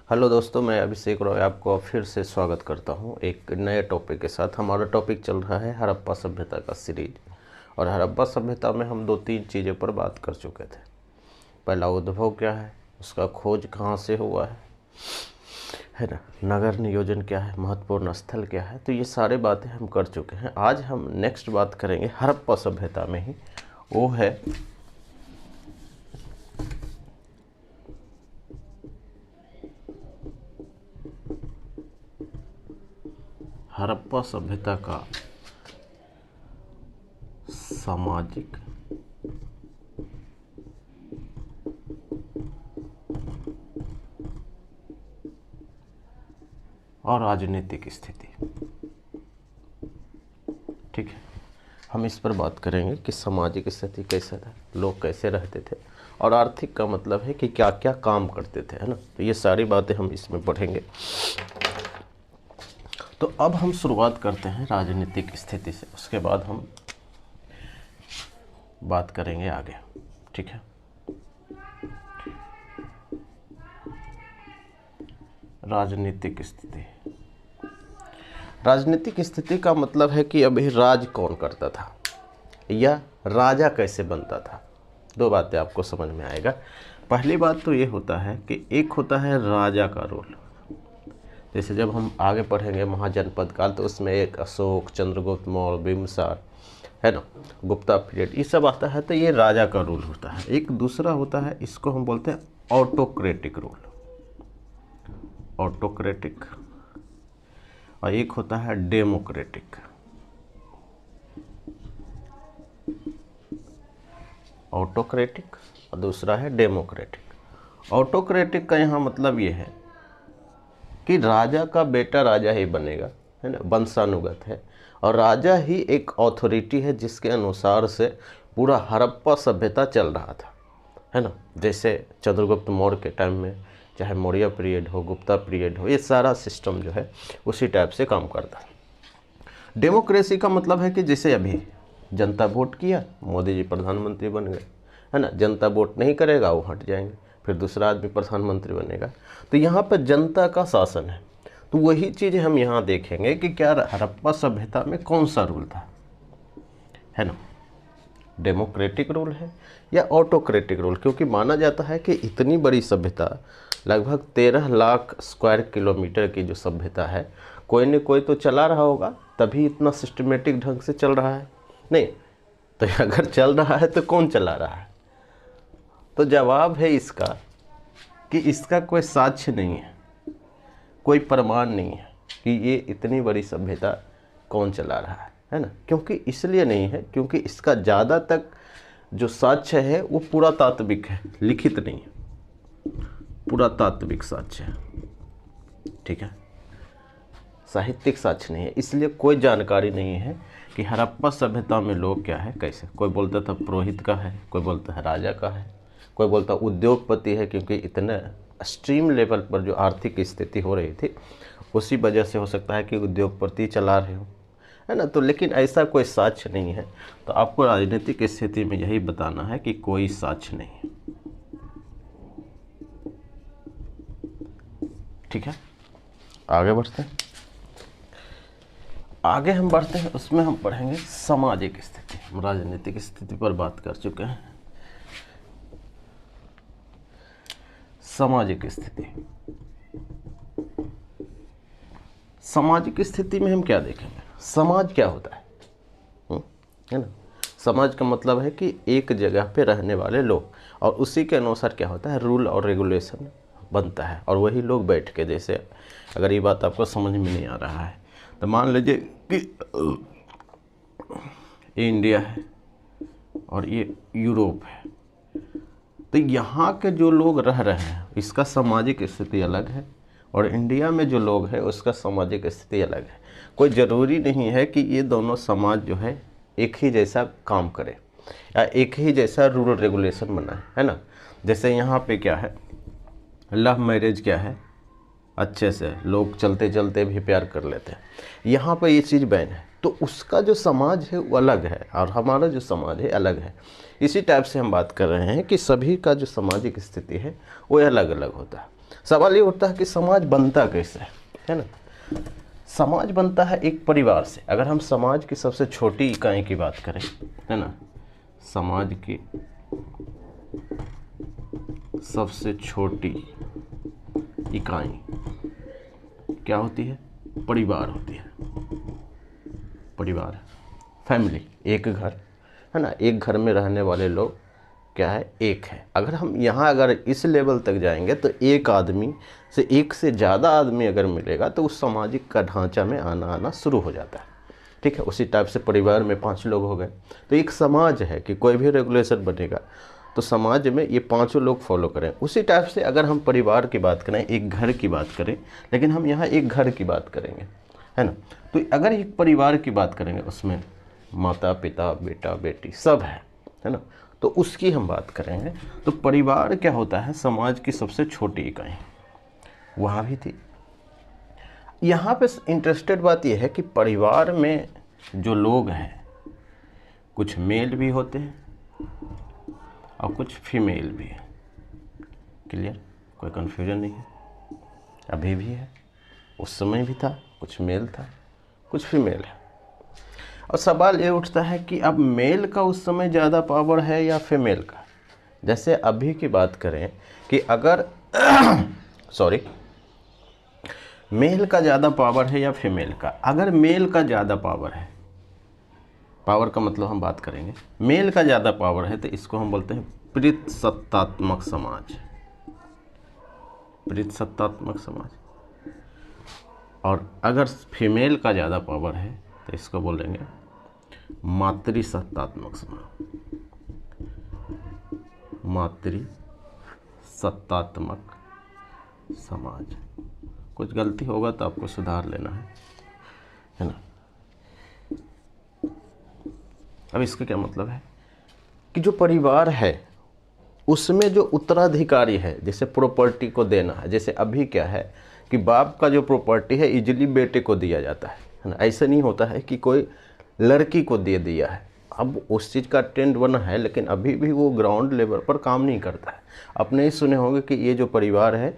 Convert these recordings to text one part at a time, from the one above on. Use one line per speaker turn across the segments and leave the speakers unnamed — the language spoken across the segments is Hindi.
हेलो दोस्तों, मैं अभिषेक रॉय आपको फिर से स्वागत करता हूं एक नए टॉपिक के साथ। हमारा टॉपिक चल रहा है हड़प्पा सभ्यता का सीरीज। और हड़प्पा सभ्यता में हम 2-3 चीज़ों पर बात कर चुके थे। पहला उद्भव क्या है, उसका खोज कहाँ से हुआ है ना, नगर नियोजन क्या है, महत्वपूर्ण स्थल क्या है, तो ये सारे बातें हम कर चुके हैं। आज हम नेक्स्ट बात करेंगे हड़प्पा सभ्यता में ही, वो है हड़प्पा सभ्यता का सामाजिक और राजनीतिक स्थिति। ठीक है, हम इस पर बात करेंगे कि सामाजिक स्थिति कैसा था, लोग कैसे रहते थे, और आर्थिक का मतलब है कि क्या क्या काम करते थे, है ना। तो ये सारी बातें हम इसमें पढ़ेंगे। तो अब हम शुरुआत करते हैं राजनीतिक स्थिति से, उसके बाद हम बात करेंगे आगे। ठीक है, राजनीतिक स्थिति। राजनीतिक स्थिति का मतलब है कि अभी राज कौन करता था या राजा कैसे बनता था। दो बातें आपको समझ में आएगा। पहली बात तो ये होता है कि एक होता है राजा का रोल। जैसे जब हम आगे पढ़ेंगे महाजनपद काल, तो उसमें एक अशोक, चंद्रगुप्त मौर्य, बिम्बिसार, है ना, गुप्ता पीरियड, ये सब आता है। तो ये राजा का रूल होता है। एक दूसरा होता है, इसको हम बोलते हैं ऑटोक्रेटिक रूल, ऑटोक्रेटिक। और एक होता है डेमोक्रेटिक। ऑटोक्रेटिक और दूसरा है डेमोक्रेटिक। ऑटोक्रेटिक का यहाँ मतलब ये है कि राजा का बेटा राजा ही बनेगा, है ना, वंशानुगत है, और राजा ही एक अथॉरिटी है जिसके अनुसार से पूरा हड़प्पा सभ्यता चल रहा था, है ना। जैसे चंद्रगुप्त मौर्य के टाइम में, चाहे मौर्य पीरियड हो, गुप्ता पीरियड हो, ये सारा सिस्टम जो है उसी टाइप से काम करता है। डेमोक्रेसी का मतलब है कि जैसे अभी जनता वोट किया, मोदी जी प्रधानमंत्री बन गए, है ना। जनता वोट नहीं करेगा, वो हट जाएंगे, फिर दूसरा आदमी प्रधानमंत्री बनेगा। तो यहाँ पर जनता का शासन है। तो वही चीज़ हम यहाँ देखेंगे कि क्या हड़प्पा सभ्यता में कौन सा रूल था, है ना, डेमोक्रेटिक रूल है या ऑटोक्रेटिक रूल। क्योंकि माना जाता है कि इतनी बड़ी सभ्यता, लगभग 13 लाख स्क्वायर किलोमीटर की जो सभ्यता है, कोई न कोई तो चला रहा होगा, तभी इतना सिस्टमेटिक ढंग से चल रहा है। नहीं तो अगर चल रहा है तो कौन चला रहा है? तो जवाब है इसका कि इसका कोई साक्ष्य नहीं है, कोई प्रमाण नहीं है कि ये इतनी बड़ी सभ्यता कौन चला रहा है ना। क्योंकि इसलिए नहीं है क्योंकि इसका ज़्यादा तक जो साक्ष्य है वो पुरातात्विक है, लिखित नहीं है, पुरातात्विक साक्ष्य है। ठीक है, साहित्यिक साक्ष्य नहीं है। इसलिए कोई जानकारी नहीं है कि हड़प्पा सभ्यता में लोग क्या है, कैसे। कोई बोलता था पुरोहित का है, कोई बोलता है राजा का है, कोई बोलता उद्योगपति है, क्योंकि इतने एक्सट्रीम लेवल पर जो आर्थिक स्थिति हो रही थी उसी वजह से हो सकता है कि उद्योगपति चला रहे हो, है ना। तो लेकिन ऐसा कोई साक्ष्य नहीं है। तो आपको राजनीतिक स्थिति में यही बताना है कि कोई साक्ष्य नहीं है। ठीक है, आगे बढ़ते हैं। आगे हम बढ़ते हैं, उसमें हम पढ़ेंगे सामाजिक स्थिति। हम राजनीतिक स्थिति पर बात कर चुके हैं। सामाजिक स्थिति। सामाजिक स्थिति में हम क्या देखेंगे, समाज क्या होता है, है ना। समाज का मतलब है कि एक जगह पे रहने वाले लोग, और उसी के अनुसार क्या होता है, रूल और रेगुलेशन बनता है। और वही लोग बैठ के, जैसे अगर ये बात आपको समझ में नहीं आ रहा है तो मान लीजिए कि ये इंडिया है और ये यूरोप है। तो यहाँ के जो लोग रह रहे हैं इसका सामाजिक स्थिति अलग है, और इंडिया में जो लोग हैं उसका सामाजिक स्थिति अलग है। कोई ज़रूरी नहीं है कि ये दोनों समाज जो है एक ही जैसा काम करे या एक ही जैसा रूल रेगुलेशन बनाए, है ना। जैसे यहाँ पे क्या है, लव मैरिज क्या है, अच्छे से लोग चलते चलते भी प्यार कर लेते हैं, यहाँ पर ये चीज़ बैन है। तो उसका जो समाज है वो अलग है और हमारा जो समाज है अलग है। इसी टाइप से हम बात कर रहे हैं कि सभी का जो सामाजिक स्थिति है वो अलग अलग होता है। सवाल ये उठता है कि समाज बनता कैसे है ना। समाज बनता है एक परिवार से। अगर हम समाज की सबसे छोटी इकाई की बात करें, है ना, समाज की सबसे छोटी इकाई क्या होती है? परिवार होती है। परिवार, फैमिली, एक घर, है ना, एक घर में रहने वाले लोग क्या है? एक है। अगर हम यहाँ अगर इस लेवल तक जाएंगे तो एक आदमी से एक से ज़्यादा आदमी अगर मिलेगा तो उस सामाजिक का ढांचा में आना शुरू हो जाता है। ठीक है, उसी टाइप से परिवार में 5 लोग हो गए तो एक समाज है कि कोई भी रेगुलेशन बनेगा तो समाज में ये 5 लोग फॉलो करें। उसी टाइप से अगर हम परिवार की बात करें, एक घर की बात करें, लेकिन हम यहाँ एक घर की बात करेंगे, है ना, तो अगर एक परिवार की बात करेंगे उसमें माता पिता बेटा बेटी सब है ना, तो उसकी हम बात करेंगे तो परिवार क्या होता है? समाज की सबसे छोटी इकाई। वहाँ भी थी। यहाँ पे इंटरेस्टेड बात यह है कि परिवार में जो लोग हैं कुछ मेल भी होते हैं और कुछ फीमेल भी है। क्लियर? कोई कन्फ्यूजन नहीं है। अभी भी है, उस समय भी था, कुछ मेल था कुछ फीमेल है। और सवाल ये उठता है कि अब मेल का उस समय ज़्यादा पावर है या फीमेल का? जैसे अभी की बात करें कि अगर सॉरी, मेल का ज़्यादा पावर है या फीमेल का? अगर मेल का ज़्यादा पावर है, पावर का मतलब हम बात करेंगे, मेल का ज़्यादा पावर है तो इसको हम बोलते हैं पितृसत्तात्मक समाज। पितृसत्तात्मक समाज। और अगर फीमेल का ज़्यादा पावर है तो इसको बोलेंगे मातृसत्तात्मक समाज। मातृसत्तात्मक समाज। कुछ गलती होगा तो आपको सुधार लेना है ना। अब इसका क्या मतलब है कि जो परिवार है उसमें जो उत्तराधिकारी है, जैसे प्रॉपर्टी को देना है, जैसे अभी क्या है कि बाप का जो प्रॉपर्टी है इजीली बेटे को दिया जाता है ना। ऐसा नहीं होता है कि कोई लड़की को दे दिया है। अब उस चीज़ का ट्रेंड बना है लेकिन अभी भी वो ग्राउंड लेवल पर काम नहीं करता है। आपने ही सुने होंगे कि ये जो परिवार है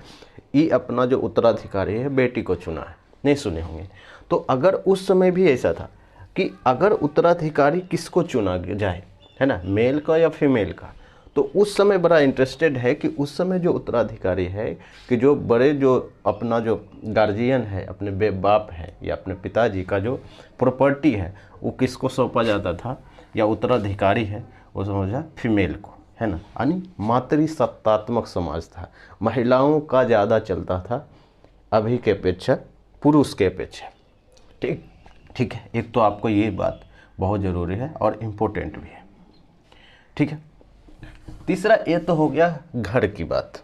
ये अपना जो उत्तराधिकारी है बेटी को चुना है, नहीं सुने होंगे। तो अगर उस समय भी ऐसा था कि अगर उत्तराधिकारी किसको चुना जाए, है ना, मेल का या फीमेल का, तो उस समय बड़ा इंटरेस्टेड है कि उस समय जो उत्तराधिकारी है कि जो बड़े जो अपना जो गार्जियन है, अपने बाप है या अपने पिताजी का जो प्रॉपर्टी है वो किसको सौंपा जाता था या उत्तराधिकारी है वो समझा फीमेल को, है ना। यानी मातृसत्तात्मक समाज था। महिलाओं का ज़्यादा चलता था अभी के अपेक्षा, पुरुष के अपेक्षा। ठीक है, एक तो आपको ये बात बहुत ज़रूरी है और इम्पोर्टेंट भी है। ठीक है, तीसरा ये तो हो गया घर की बात।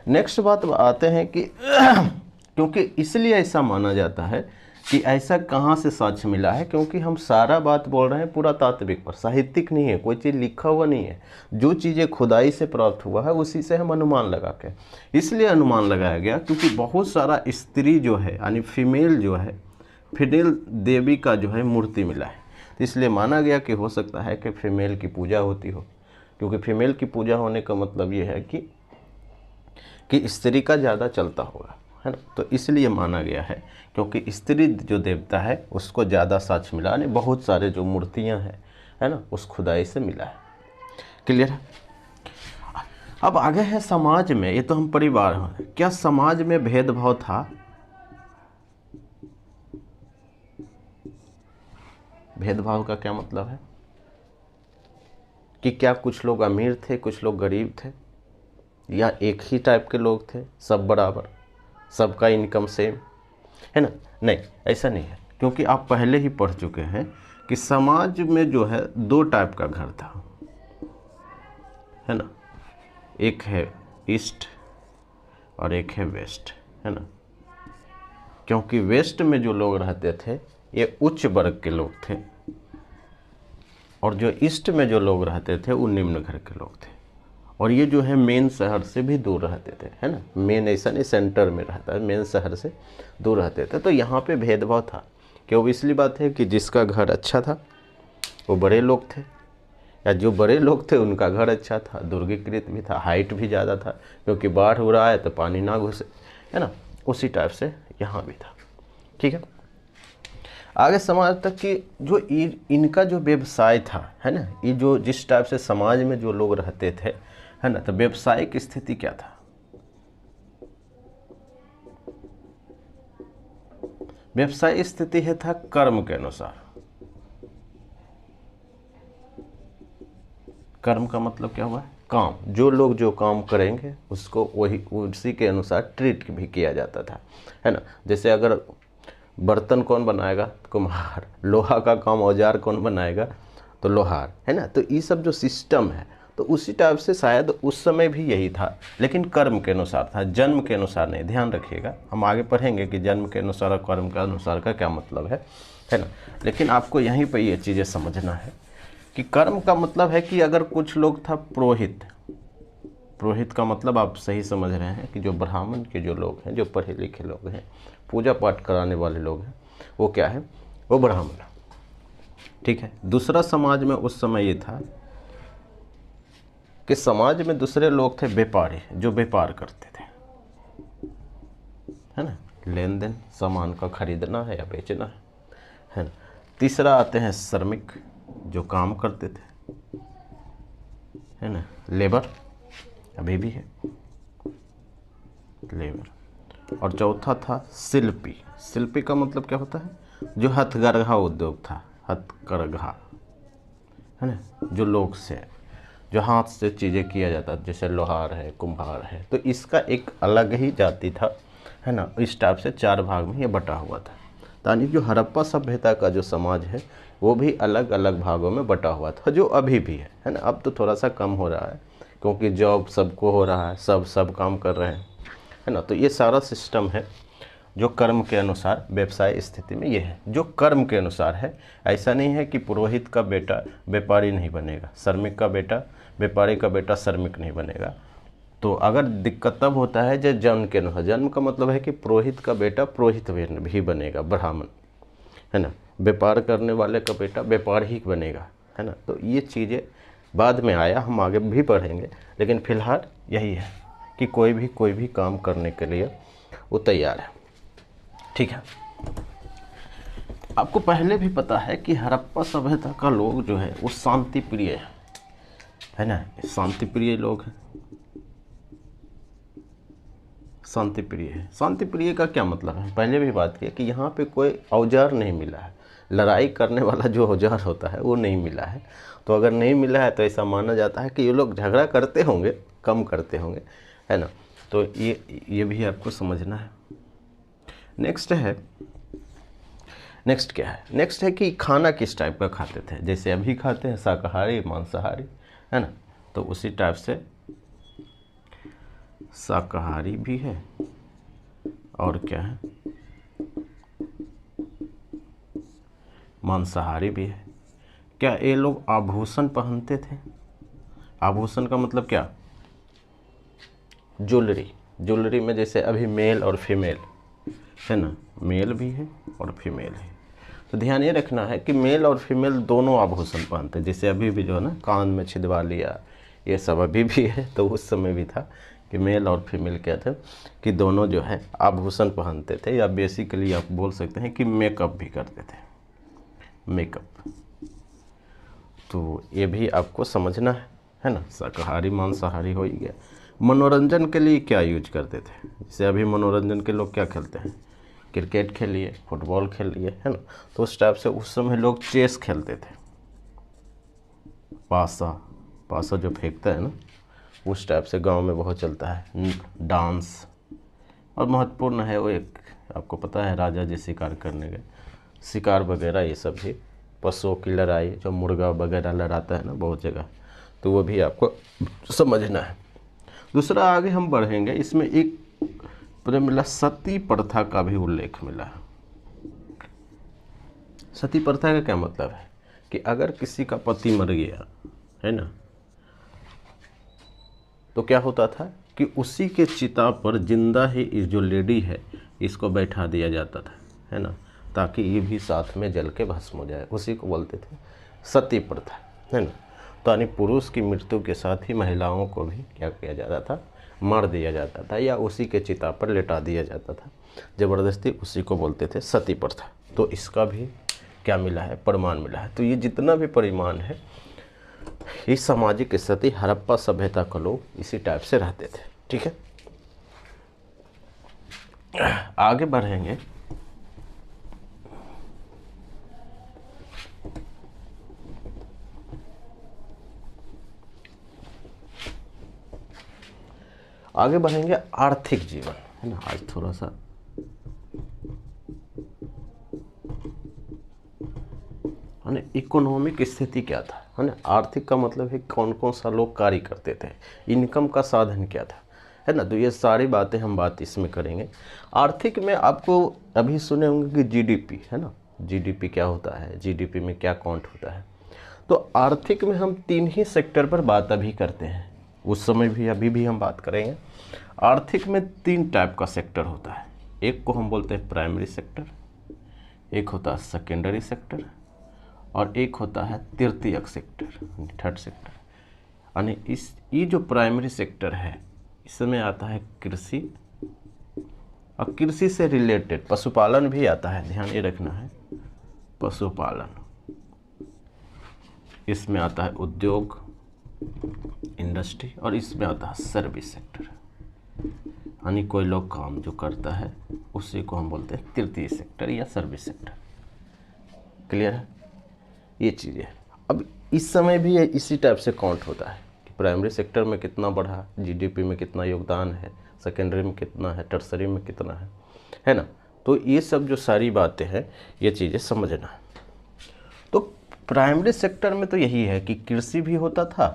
नेक्स्ट बात आते हैं कि क्योंकि इसलिए ऐसा माना जाता है कि ऐसा कहाँ से साक्ष्य मिला है, क्योंकि हम सारा बात बोल रहे हैं पूरा तात्विक पर, साहित्यिक नहीं है, कोई चीज़ लिखा हुआ नहीं है। जो चीज़ें खुदाई से प्राप्त हुआ है उसी से हम अनुमान लगा के, इसलिए अनुमान लगाया गया क्योंकि बहुत सारा स्त्री जो है यानी फीमेल जो है, फीमेल देवी का जो है मूर्ति मिला है, तो इसलिए माना गया कि हो सकता है कि फीमेल की पूजा होती हो, क्योंकि फीमेल की पूजा होने का मतलब ये है कि स्त्री का ज़्यादा चलता होगा, है ना। तो इसलिए माना गया है क्योंकि स्त्री जो देवता है उसको ज़्यादा साक्ष्य मिला, यानी बहुत सारे जो मूर्तियां हैं, है ना, उस खुदाई से मिला है। क्लियर है? अब आगे है समाज में। ये तो हम परिवार हैं। क्या समाज में भेदभाव था? भेदभाव का क्या मतलब है कि क्या कुछ लोग अमीर थे कुछ लोग गरीब थे, या एक ही टाइप के लोग थे, सब बराबर, सबका इनकम सेम, है ना? नहीं, ऐसा नहीं है, क्योंकि आप पहले ही पढ़ चुके हैं कि समाज में जो है 2 टाइप का घर था, है ना। एक है ईस्ट और एक है वेस्ट, है ना। क्योंकि वेस्ट में जो लोग रहते थे ये उच्च वर्ग के लोग थे और जो ईस्ट में जो लोग रहते थे वो निम्न घर के लोग थे, और ये जो है मेन शहर से भी दूर रहते थे, है ना। मेन ऐसा नहीं सेंटर में रहता है, मेन शहर से दूर रहते थे। तो यहाँ पे भेदभाव था। क्यों? इसलिए बात है कि जिसका घर अच्छा था वो बड़े लोग थे, या जो बड़े लोग थे उनका घर अच्छा था, दुर्गीकृत भी था, हाइट भी ज़्यादा था, क्योंकि बाढ़ हो रहा है तो पानी ना घुसे, है ना। उसी टाइप से यहाँ भी था। ठीक है, आगे समाज तक कि जो इनका जो व्यवसाय था, है ना, ये जो जिस टाइप से समाज में जो लोग रहते थे, है ना, तो व्यवसायिक स्थिति क्या था? व्यवसाय स्थिति है था कर्म के अनुसार। कर्म का मतलब क्या हुआ? काम। जो लोग जो काम करेंगे उसको वही उसी के अनुसार ट्रीट भी किया जाता था, है ना। जैसे अगर बर्तन कौन बनाएगा? कुम्हार। लोहा का काम औजार कौन बनाएगा? तो लोहार, है ना। तो ये सब जो सिस्टम है, तो उसी टाइप से शायद उस समय भी यही था, लेकिन कर्म के अनुसार था, जन्म के अनुसार नहीं। ध्यान रखिएगा, हम आगे पढ़ेंगे कि जन्म के अनुसार और कर्म के अनुसार का क्या मतलब है ना। लेकिन आपको यहीं पर ये चीज़ें समझना है कि कर्म का मतलब है कि अगर कुछ लोग था पुरोहित। पुरोहित का मतलब आप सही समझ रहे हैं कि जो ब्राह्मण के जो लोग हैं, जो पढ़े लिखे लोग हैं, पूजा पाठ कराने वाले लोग हैं, वो क्या है? वो ब्राह्मण। ठीक है। दूसरा समाज में उस समय ये था कि समाज में दूसरे लोग थे व्यापारी, जो व्यापार करते थे, है ना, लेन देन, सामान का खरीदना है या बेचना है ना। तीसरा आते हैं श्रमिक, जो काम करते थे, है ना, लेबर, अभी भी है लेबर। और चौथा था शिल्पी। शिल्पी का मतलब क्या होता है? जो हथकरघा उद्योग था, हथकरघा, है ना, जो लोग से, जो हाथ से चीज़ें किया जाता, जैसे लोहार है, कुम्हार है, तो इसका एक अलग ही जाति था, है ना। इस टाइप से 4 भाग में ये बटा हुआ था। यानी जो हड़प्पा सभ्यता का जो समाज है वो भी अलग अलग भागों में बटा हुआ था, जो अभी भी है ना। अब तो थोड़ा सा कम हो रहा है क्योंकि जॉब सबको हो रहा है, सब काम कर रहे हैं, है ना। तो ये सारा सिस्टम है जो कर्म के अनुसार व्यवसाय स्थिति में ये है, जो कर्म के अनुसार है। ऐसा नहीं है कि पुरोहित का बेटा व्यापारी नहीं बनेगा, श्रमिक का बेटा व्यापारी का बेटा श्रमिक नहीं बनेगा। तो अगर दिक्कत तब होता है जब जन्म के अनुसार। जन्म का मतलब है कि पुरोहित का बेटा पुरोहित भी बनेगा, ब्राह्मण, है ना। व्यापार करने वाले का बेटा व्यापार ही बनेगा, है ना। तो ये चीज़ें बाद में आया, हम आगे भी पढ़ेंगे, लेकिन फिलहाल यही है कि कोई भी काम करने के लिए वो तैयार है। ठीक है। आपको पहले भी पता है कि हड़प्पा सभ्यता का लोग जो है वो शांति प्रिय है ना। शांति प्रिय लोग हैं, शांति प्रिय है। शांति प्रिय का क्या मतलब है? पहले भी बात की कि यहाँ पे कोई औजार नहीं मिला है, लड़ाई करने वाला जो औजार होता है वो नहीं मिला है। तो अगर नहीं मिला है तो ऐसा माना जाता है कि ये लोग झगड़ा करते होंगे, कम करते होंगे, है ना। तो ये भी आपको समझना है। नेक्स्ट क्या है? नेक्स्ट है कि खाना किस टाइप का खाते थे। जैसे अभी खाते हैं शाकाहारी, मांसाहारी, है ना। तो उसी टाइप से शाकाहारी भी है और क्या है, मांसाहारी भी है। क्या ये लोग आभूषण पहनते थे? आभूषण का मतलब क्या? ज्वेलरी। ज्वेलरी में जैसे अभी मेल और फीमेल है ना, मेल भी है और फीमेल है। तो ध्यान ये रखना है कि मेल और फीमेल दोनों आभूषण पहनते हैं। जैसे अभी भी जो है ना, कान में छिदवा लिया, ये सब अभी भी है। तो उस समय भी था कि मेल और फीमेल क्या थे कि दोनों जो है आभूषण पहनते थे, या बेसिकली आप बोल सकते हैं कि मेकअप भी करते थे, मेकअप। तो ये भी आपको समझना है ना। शाकाहारी मांसाहारी हो ही गया। मनोरंजन के लिए क्या यूज करते थे? जैसे अभी मनोरंजन के लोग क्या खेलते हैं? क्रिकेट खेलिए, फुटबॉल खेलिए, है ना। तो उस टाइप से उस समय लोग चेस खेलते थे, पासा जो फेंकता है ना, उस टाइप से गांव में बहुत चलता है। डांस, और महत्वपूर्ण है वो एक, आपको पता है, राजा जी शिकार करने गए, शिकार वगैरह ये सब भी, पशुओं की लड़ाई, जो मुर्गा वगैरह लड़ाता है ना बहुत जगह, तो वो भी आपको समझना है। दूसरा आगे हम बढ़ेंगे, इसमें एक मिला सती प्रथा का भी उल्लेख मिला। सती प्रथा का क्या मतलब है कि अगर किसी का पति मर गया, है ना, तो क्या होता था कि उसी के चिता पर जिंदा ही इस जो लेडी है इसको बैठा दिया जाता था, है ना, ताकि ये भी साथ में जल के भस्म हो जाए। उसी को बोलते थे सती प्रथा, है ना। तो यानी पुरुष की मृत्यु के साथ ही महिलाओं को भी क्या किया जाता था, मार दिया जाता था या उसी के चिता पर लेटा दिया जाता था ज़बरदस्ती, उसी को बोलते थे सती प्रथा। तो इसका भी क्या मिला है, प्रमाण मिला है। तो ये जितना भी परिमाण है, ये सामाजिक स्थिति हड़प्पा सभ्यता के लोग इसी टाइप से रहते थे। ठीक है, आगे बढ़ेंगे। आगे बढ़ेंगे आर्थिक जीवन, है ना। आज थोड़ा सा है ना, इकोनॉमिक स्थिति क्या था, है ना। आर्थिक का मतलब है कौन कौन सा लोग कार्य करते थे, इनकम का साधन क्या था, है ना। तो ये सारी बातें हम बात इसमें करेंगे। आर्थिक में आपको अभी सुने होंगे कि जीडीपी, है ना। जीडीपी क्या होता है, जीडीपी में क्या काउंट होता है। तो आर्थिक में हम 3 ही सेक्टर पर बात अभी करते हैं, उस समय भी अभी भी हम बात करेंगे। आर्थिक में 3 टाइप का सेक्टर होता है। एक को हम बोलते हैं प्राइमरी सेक्टर, एक होता है सेकेंडरी सेक्टर, और एक होता है तृतीयक सेक्टर, थर्ड सेक्टर। यानी ये जो प्राइमरी सेक्टर है, इसमें आता है कृषि, और कृषि से रिलेटेड पशुपालन भी आता है, ध्यान ये रखना है, पशुपालन। इसमें आता है उद्योग, इंडस्ट्री, और इसमें आता है सर्विस सेक्टर, यानी कोई लोग काम जो करता है उसी को हम बोलते हैं तृतीय सेक्टर या सर्विस सेक्टर। क्लियर है, ये चीज़ें। अब इस समय भी इसी टाइप से काउंट होता है कि प्राइमरी सेक्टर में कितना बढ़ा, जीडीपी में कितना योगदान है, सेकेंडरी में कितना है, टर्सरी में कितना है ना। तो ये सब जो सारी बातें हैं, ये चीज़ें समझना है। तो प्राइमरी सेक्टर में तो यही है कि कृषि भी होता था,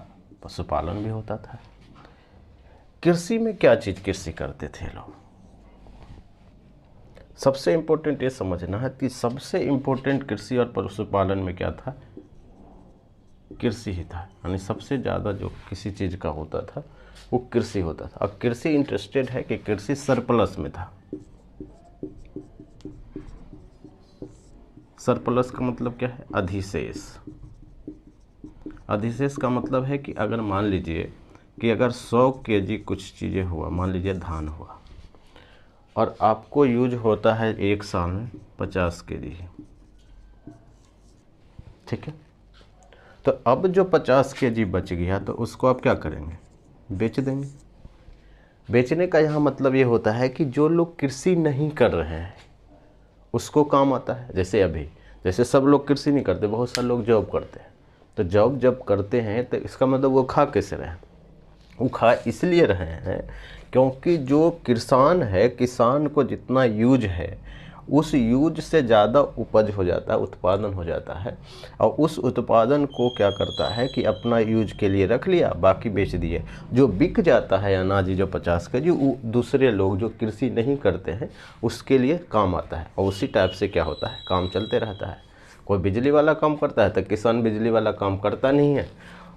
पशुपालन भी होता था। कृषि में क्या चीज़ कृषि करते थे लोग, सबसे इम्पोर्टेंट ये समझना है कि सबसे इम्पोर्टेंट कृषि और पशुपालन में क्या था, कृषि ही था। यानी सबसे ज़्यादा जो किसी चीज़ का होता था वो कृषि होता था। और कृषि इंटरेस्टेड है कि कृषि सरप्लस में था। सरप्लस का मतलब क्या है, अधिशेष। अधिशेष का मतलब है कि अगर मान लीजिए कि अगर 100 केजी कुछ चीज़ें हुआ, मान लीजिए धान हुआ, और आपको यूज होता है 1 साल में 50 केजी, ठीक है। तो अब जो 50 केजी बच गया तो उसको आप क्या करेंगे, बेच देंगे। बेचने का यहाँ मतलब ये होता है कि जो लोग कृषि नहीं कर रहे हैं उसको काम आता है। जैसे सब लोग कृषि नहीं करते, बहुत सारे लोग जॉब करते हैं। तो जॉब जब करते हैं तो इसका मतलब वो खा कैसे रहे, वो खा इसलिए रहे हैं क्योंकि जो किसान है, किसान को जितना यूज है उस यूज से ज़्यादा उपज हो जाता है, उत्पादन हो जाता है। और उस उत्पादन को क्या करता है कि अपना यूज के लिए रख लिया, बाकी बेच दिए। जो बिक जाता है अनाज जो 50 केजी, वो दूसरे लोग जो कृषि नहीं करते हैं उसके लिए काम आता है। और उसी टाइप से क्या होता है, काम चलते रहता है। कोई बिजली वाला काम करता है तो किसान बिजली वाला काम करता नहीं है,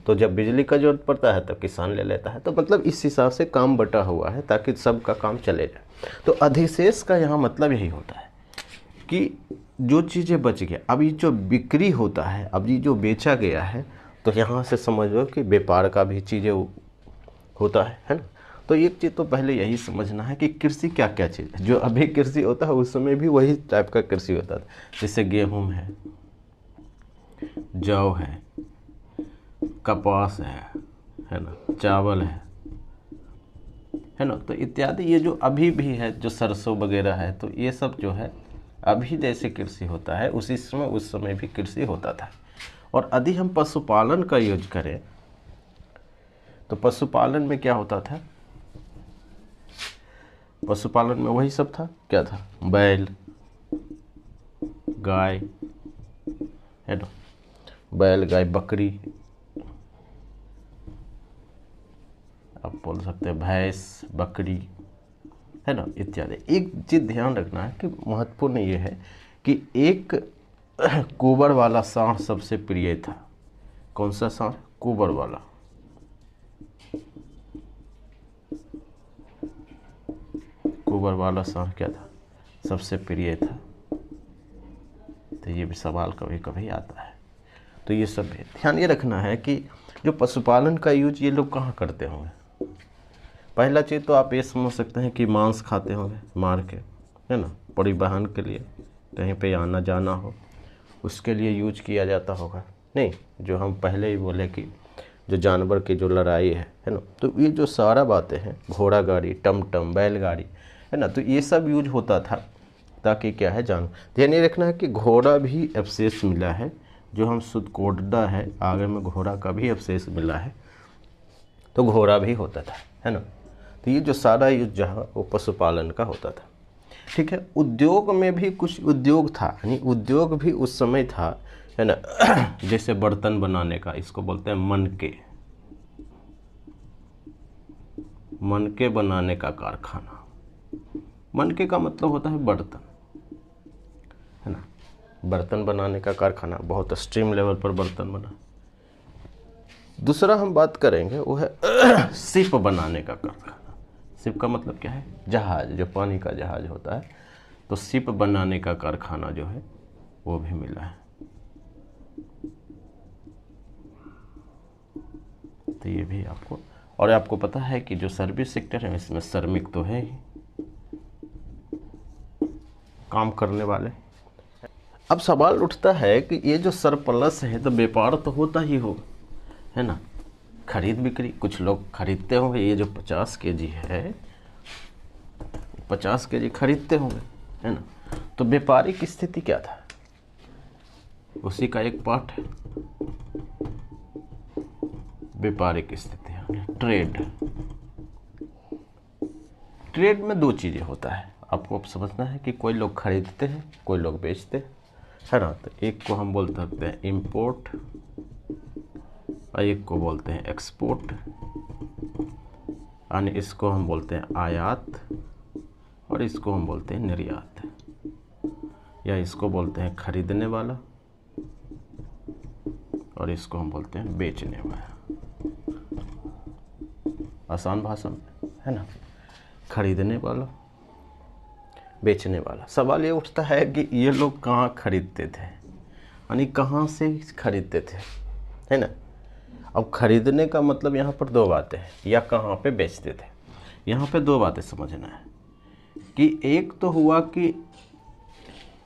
तो जब बिजली का जरूरत पड़ता है तब किसान ले लेता है। तो मतलब इस हिसाब से काम बटा हुआ है ताकि सबका काम चले जाए। तो अधिशेष का यहाँ मतलब यही होता है कि जो चीज़ें बच गया, अब ये जो बिक्री होता है, अब ये जो बेचा गया है, तो यहाँ से समझो कि व्यापार का भी चीज़ें होता है ना। तो एक चीज़ तो पहले यही समझना है कि कृषि क्या क्या चीज़ है। जो अभी कृषि होता है उस समय भी वही टाइप का कृषि होता था, जैसे गेहूँ है, जौ है, कपास है ना, चावल है ना, तो इत्यादि। ये जो अभी भी है, जो सरसों वगैरह है, तो ये सब जो है अभी जैसे कृषि होता है उसी समय उस समय भी कृषि होता था। और यदि हम पशुपालन का यूज करें तो पशुपालन में क्या होता था, पशुपालन में वही सब था, क्या था, बैल, गाय, है ना, बैल, गाय, बकरी, आप बोल सकते हैं भैंस, बकरी, है ना, इत्यादि। एक चीज़ ध्यान रखना है कि महत्वपूर्ण ये है कि एक गोबर वाला सांड सबसे प्रिय था। कौन सा सांड, गोबर वाला। गोबर वाला सांड क्या था, सबसे प्रिय था। तो ये भी सवाल कभी कभी आता है। तो ये सब ध्यान ये रखना है कि जो पशुपालन का यूज ये लोग कहाँ करते होंगे, पहला चीज़ तो आप ये समझ सकते हैं कि मांस खाते होंगे मार के, है ना, परिवहन के लिए, कहीं पे आना जाना हो उसके लिए यूज किया जाता होगा। नहीं, जो हम पहले ही बोले कि जो जानवर की जो लड़ाई है ना, तो ये जो सारा बातें हैं, घोड़ा गाड़ी, टमटम, बैलगाड़ी, है ना, तो ये सब यूज होता था ताकि क्या है ध्यान ये रखना है कि घोड़ा भी अवशेष मिला है, जो हम शुद्ध कोडा है आगे में घोड़ा का भी अवशेष मिला है, तो घोड़ा भी होता था, है ना। तो ये जो सारा यूज जहाँ वो पशुपालन का होता था। ठीक है, उद्योग में भी कुछ उद्योग था, यानी उद्योग भी उस समय था, है ना। जैसे बर्तन बनाने का, इसको बोलते हैं मनके बनाने का कारखाना। मनके का मतलब होता है बर्तन, है ना, बर्तन बनाने का कारखाना, बहुत एक्सट्रीम लेवल पर बर्तन बना। दूसरा हम बात करेंगे वो है शिप बनाने का कारखाना। शिप का मतलब क्या है, जहाज, जो पानी का जहाज होता है, तो शिप बनाने का कारखाना जो है वो भी मिला है। तो ये भी आपको, और आपको पता है कि जो सर्विस सेक्टर है इसमें श्रमिक तो है ही, काम करने वाले। अब सवाल उठता है कि ये जो सरप्लस है तो व्यापार तो होता ही हो, है ना, खरीद बिक्री, कुछ लोग खरीदते होंगे। ये जो 50 केजी है, 50 केजी खरीदते होंगे, है ना, तो व्यापारिक स्थिति क्या था, उसी का एक पार्ट है व्यापारिक स्थिति, ट्रेड। ट्रेड में दो चीज़ें होता है, आपको अब समझना है कि कोई लोग खरीदते हैं, कोई लोग बेचते हैं, है ना। तो एक को हम बोल सकते हैं इंपोर्ट और एक को बोलते हैं एक्सपोर्ट, यानी इसको हम बोलते हैं आयात और इसको हम बोलते हैं निर्यात, या इसको बोलते हैं खरीदने वाला और इसको हम बोलते हैं बेचने वाला। आसान भाषा में, है ना, खरीदने वाला, बेचने वाला। सवाल ये उठता है कि ये लोग कहाँ खरीदते थे, यानी कहाँ से खरीदते थे, है ना। अब खरीदने का मतलब यहाँ पर दो बातें हैं, या कहाँ पे बेचते थे। यहाँ पे दो बातें समझना है कि एक तो हुआ कि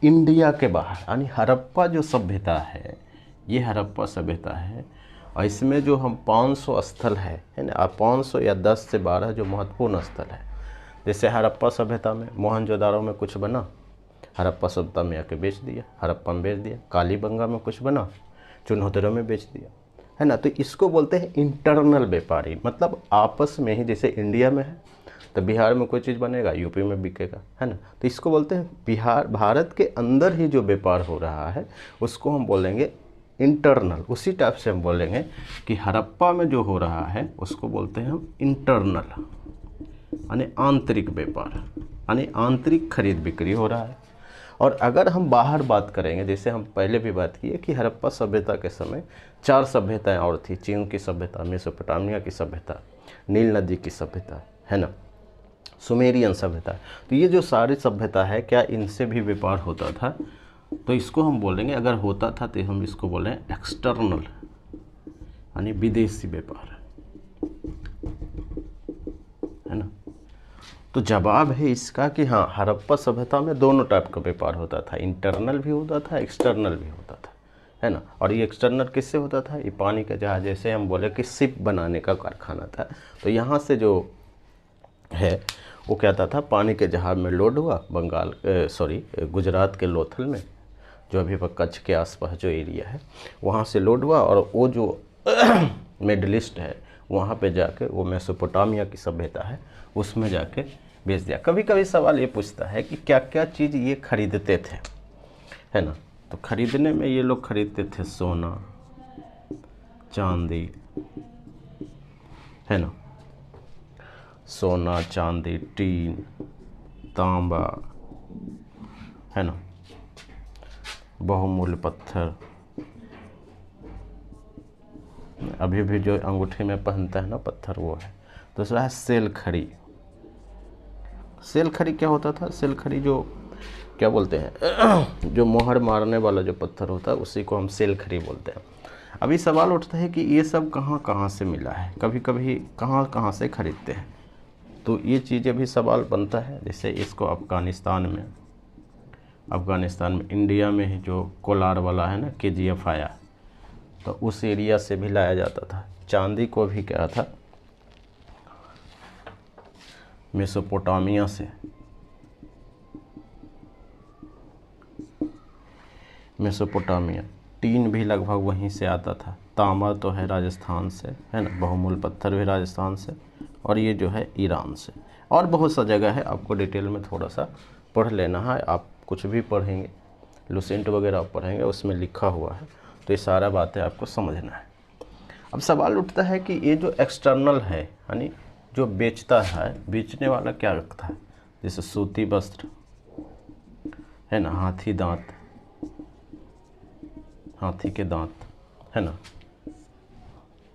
इंडिया के बाहर, यानी हड़प्पा जो सभ्यता है, ये हड़प्पा सभ्यता है, और इसमें जो हम 500 स्थल है ना, 500 या 10 से 12 जो महत्वपूर्ण स्थल है। जैसे हड़प्पा सभ्यता में मोहनजोदारो में कुछ बना, हड़प्पा सभ्यता में आके बेच दिया, हड़प्पा में बेच दिया। कालीबंगा में कुछ बना, चुनौतरों में बेच दिया, है ना। तो इसको बोलते हैं इंटरनल व्यापारी, मतलब आपस में ही, जैसे इंडिया में है तो बिहार में कोई चीज़ बनेगा यूपी में बिकेगा, है ना। तो इसको बोलते हैं भारत के अंदर ही जो व्यापार हो रहा है उसको हम बोलेंगे इंटरनल। उसी टाइप से हम बोलेंगे कि हड़प्पा में जो हो रहा है उसको बोलते हैं हम इंटरनल, यानी आंतरिक व्यापार, यानी आंतरिक खरीद बिक्री हो रहा है। और अगर हम बाहर बात करेंगे, जैसे हम पहले भी बात किए कि हड़प्पा सभ्यता के समय 4 सभ्यताएं और थी, चीन की सभ्यता, मेसोपोटामिया की सभ्यता, नील नदी की सभ्यता, है ना, सुमेरियन सभ्यता। तो ये जो सारी सभ्यता है, क्या इनसे भी व्यापार होता था? तो इसको हम बोलेंगे, अगर होता था तो हम इसको बोलें एक्सटर्नल, यानी विदेशी व्यापार, है ना। तो जवाब है इसका कि हाँ, हड़प्पा सभ्यता में दोनों टाइप का व्यापार होता था, इंटरनल भी होता था, एक्सटर्नल भी होता था, है ना। और ये एक्सटर्नल किससे होता था? ये पानी का जहाज, जैसे हम बोले कि शिप बनाने का कारखाना था, तो यहाँ से जो है वो क्या था, पानी के जहाज में लोड हुआ, गुजरात के लोथल में, जो अभी कच्छ के आसपास जो एरिया है वहाँ से लोड हुआ, और वो जो मिडिल ईस्ट है वहाँ पे जाके, वो मेसोपोटामिया की सभ्यता है उसमें जाके बेच दिया। कभी कभी सवाल ये पूछता है कि क्या क्या चीज़ ये खरीदते थे, है ना। तो खरीदने में ये लोग खरीदते थे सोना, चांदी, है ना, सोना, चांदी, टीन, तांबा, है ना, बहुमूल्य पत्थर। अभी भी जो अंगूठी में पहनता है ना पत्थर, वो है। दूसरा है सेल खड़ी। सेल खड़ी क्या होता था? सेल खड़ी जो क्या बोलते हैं, जो मोहर मारने वाला जो पत्थर होता है उसी को हम सेल खड़ी बोलते हैं। अभी सवाल उठता है कि ये सब कहाँ कहाँ से मिला है, कभी कभी कहाँ कहाँ से खरीदते हैं। तो ये चीज़ें भी सवाल बनता है। जैसे इसको अफ़गानिस्तान में इंडिया में ही जो कोलार वाला है ना KGF आया, तो उस एरिया से भी लाया जाता था। चांदी को भी क्या था, मेसोपोटामिया से, मेसोपोटामिया। टीन भी लगभग वहीं से आता था। तांबा तो है राजस्थान से, है ना, बहुमूल्य पत्थर भी राजस्थान से, और ये जो है ईरान से। और बहुत सा जगह है, आपको डिटेल में थोड़ा सा पढ़ लेना है। आप कुछ भी पढ़ेंगे, लुसेंट वगैरह पढ़ेंगे, उसमें लिखा हुआ है, तो ये सारा बातें आपको समझना है। अब सवाल उठता है कि ये जो एक्सटर्नल है, यानी जो बेचता है, बेचने वाला क्या रखता है, जैसे सूती वस्त्र है ना, हाथी के दांत है ना,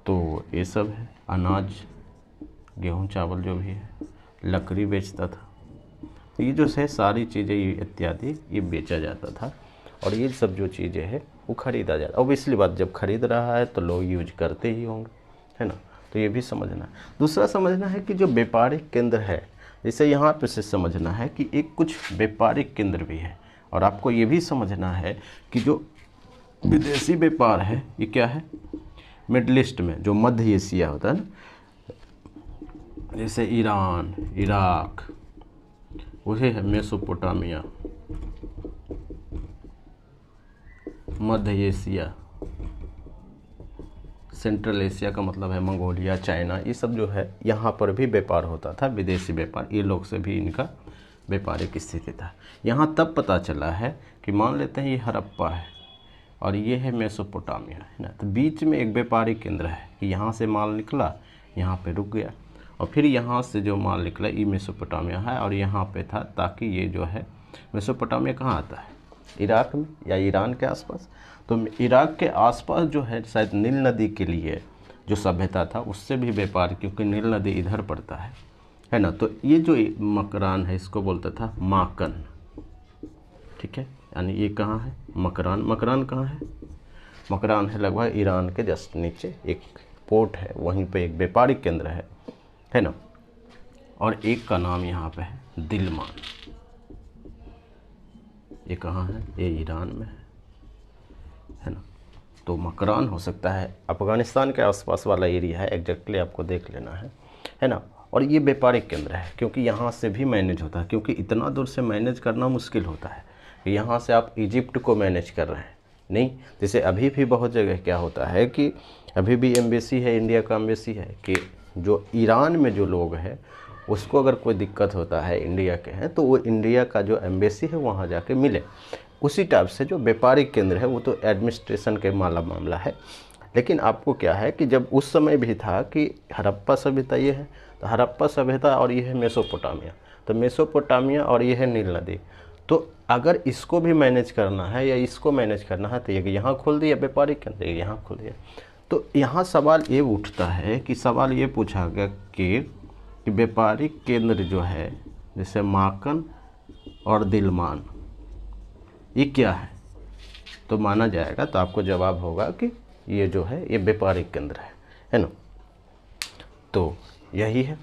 तो ये सब है। अनाज, गेहूं चावल जो भी है, लकड़ी बेचता था। तो ये जो है सारी चीज़ें इत्यादि ये बेचा जाता था, और ये सब जो चीज़ें हैं वो ख़रीदा जाता। ऑब्वियसली बात, जब खरीद रहा है तो लोग यूज करते ही होंगे, है ना, तो ये भी समझना है। दूसरा समझना है कि जो व्यापारिक केंद्र है, जैसे यहाँ पे से समझना है कि एक कुछ व्यापारिक केंद्र भी है, और आपको ये भी समझना है कि जो विदेशी व्यापार है ये क्या है, मिडल ईस्ट में जो मध्य एशिया होता है ना, जैसे ईरान, इराक, वही है मेसोपोटामिया, मध्य एशिया, सेंट्रल एशिया का मतलब है मंगोलिया, चाइना, ये सब जो है यहाँ पर भी व्यापार होता था, विदेशी व्यापार। ये लोग से भी इनका व्यापारिक स्थिति था। यहाँ तब पता चला है कि मान लेते हैं ये हड़प्पा है और ये है मेसोपोटामिया, है ना, तो बीच में एक व्यापारिक केंद्र है कि यहाँ से माल निकला, यहाँ पे रुक गया, और फिर यहाँ से जो माल निकला ये मेसोपोटामिया है, और यहाँ पे था, ताकि ये जो है मेसोपोटामिया कहाँ आता है, इराक में या ईरान के आसपास। तो इराक के आसपास जो है शायद नील नदी के लिए जो सभ्यता था, उससे भी व्यापार, क्योंकि नील नदी इधर पड़ता है ना। तो ये जो मकरान है इसको बोलता था माकन, ठीक है, यानी ये कहाँ है, मकरान कहाँ है, मकरान है लगभग ईरान के जस्ट नीचे, एक पोर्ट है, वहीं पे एक व्यापारिक केंद्र है ना। और एक का नाम यहाँ पे है दिलमान। ये कहाँ है, ये ईरान में है ना। तो मकरान हो सकता है अफ़गानिस्तान के आसपास वाला एरिया है, एग्जैक्टली आपको देख लेना है ना। और ये व्यापारिक केंद्र है, क्योंकि यहाँ से भी मैनेज होता है, क्योंकि इतना दूर से मैनेज करना मुश्किल होता है। यहाँ से आप इजिप्ट को मैनेज कर रहे हैं नहीं, जैसे अभी भी बहुत जगह क्या होता है कि अभी भी एम्बेसी है, इंडिया का एम्बेसी है, कि जो ईरान में जो लोग हैं उसको अगर कोई दिक्कत होता है, इंडिया के हैं, तो वो इंडिया का जो एम्बेसी है वहाँ जाके मिले। उसी टाइप से जो व्यापारिक केंद्र है वो तो एडमिनिस्ट्रेशन के मामला है। लेकिन आपको क्या है कि जब उस समय भी था कि हड़प्पा सभ्यता ये है, तो हड़प्पा सभ्यता और ये है मेसोपोटामिया, तो मेसोपोटामिया और ये है नील नदी। तो अगर इसको भी मैनेज करना है या इसको मैनेज करना है, तो ये यहाँ खोल दिया व्यापारिक केंद्र, यहाँ खोल दिया। तो यहाँ सवाल ये उठता है कि सवाल ये पूछा गया कि व्यापारिक केंद्र जो है, जैसे माकन और दिलमान, ये क्या है, तो माना जाएगा, तो आपको जवाब होगा कि ये जो है ये व्यापारिक केंद्र है ना। तो यही है।